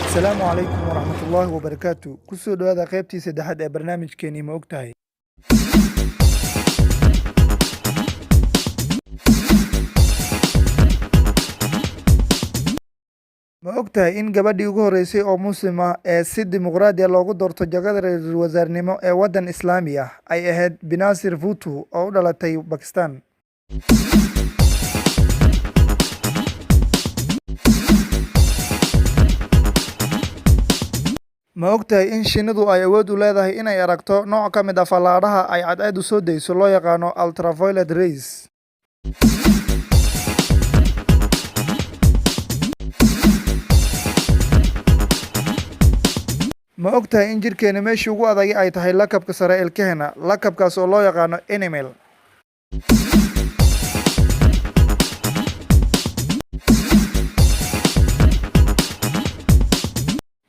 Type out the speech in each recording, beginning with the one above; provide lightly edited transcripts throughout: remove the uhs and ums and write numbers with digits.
السلام عليكم ورحمة الله وبركاته كسو دوادا قيبتي سدحد برنامج كيني ما ogtahay ma ogtahay in gabadhii ugu horeysay oo muslim ah ee si dimuqraadi ah loogu doorto jagada ra'iisul wasaarnimo ee waddan Islaami ah ay ahayd Benazir Bhutto oo u dhalatay Bakistan ma ogtahay in shinnidu ay awood u leedahay inay aragto nooc ka mid ah fallaadhaha ay cadceedu soo dayso loo yaqaano ultraviolet rays ma ogtahay in jirkeena meeshii ugu adagi ay tahay lakabka sare ilkaheena lakabkaas oo loo yaqaano enamel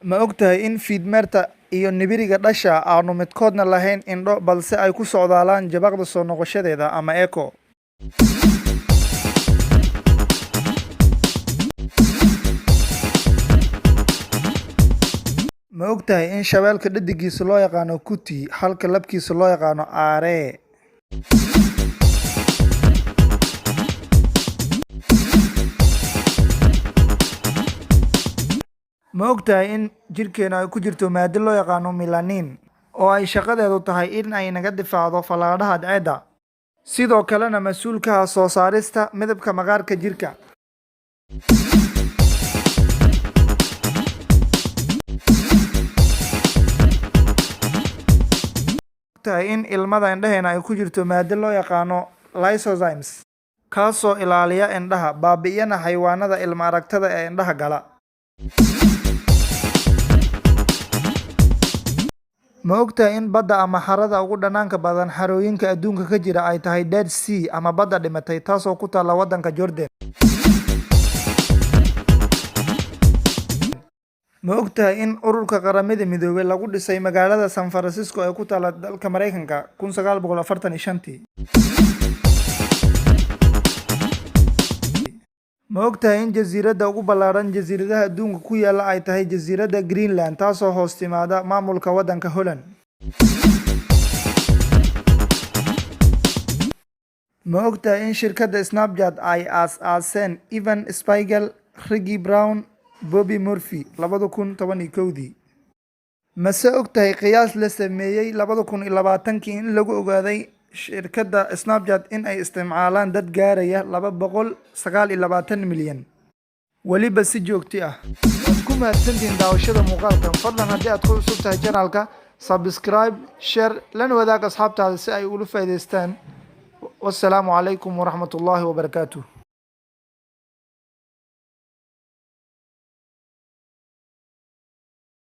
ma ogtahay in fiidmeerta iyo nibiriga dhasha aanu midkoodna lahayn indho balse ay ku socdaalaan jabaqda soo noqoshadeeda ama echo ma ogtahay in shabeelka dhadigiisa loo yaqaano kuti halka labkiisa loo yaqaano aaree ma ogtahay in jirkeena ay ku jirto maado loo yaqaano melanin oo ay shaqadeedu tahay in ay naga difaacdo fallaadhaha cadceedda sidoo kalena mas'uul ka ah soo saarista midabka maqaarka jirka ogtahay in ilmada indhaheena ay ku jirto maado loo yaqaano lysozymes kaasoo ilaaliya indhaha baabi'iyana xayawaanada ilma aragtada ee indhaha gala ma ogtahay in badda ama xarada ugu dhanaanka badan xarooyinka adduunka ka jira ay tahay Dead Sea ama badda dhimatay taasoo ku taalla waddanka Jordan ma ogtahay in ururka qaramada midoobay lagu dhisay magaalada San Francisco ee ku taalla dalka Mareykanka 1945 ma ogtahay in jasiiradda ugu ballaaran jasiiradaha adduunka ku yaala ay tahay jasiiradda Greenland taasoo hoos timaada maamulka waddanka Holland ma ogtahay in shirkadda Snapchat ay aas-aaseen Evan Spiegel, Reggie Brown, Bobby Murphy 2011 mase ogtahay qiyaas la sameeyay 2020 in lagu ogaaday shirkadda Snapchat in ay isticmaalaan dad gaaraya 229 milyan waliba si joogto ah waad ku mahadsantihiin daawashada muuqaalkan fadlan haddii aad ku cusub tahay channelka subscribe share lana wadaag asxaabtaada si ay ula faa'iidaystaan wassalaamu calaykum waraxmatullaahi wabarakaatuh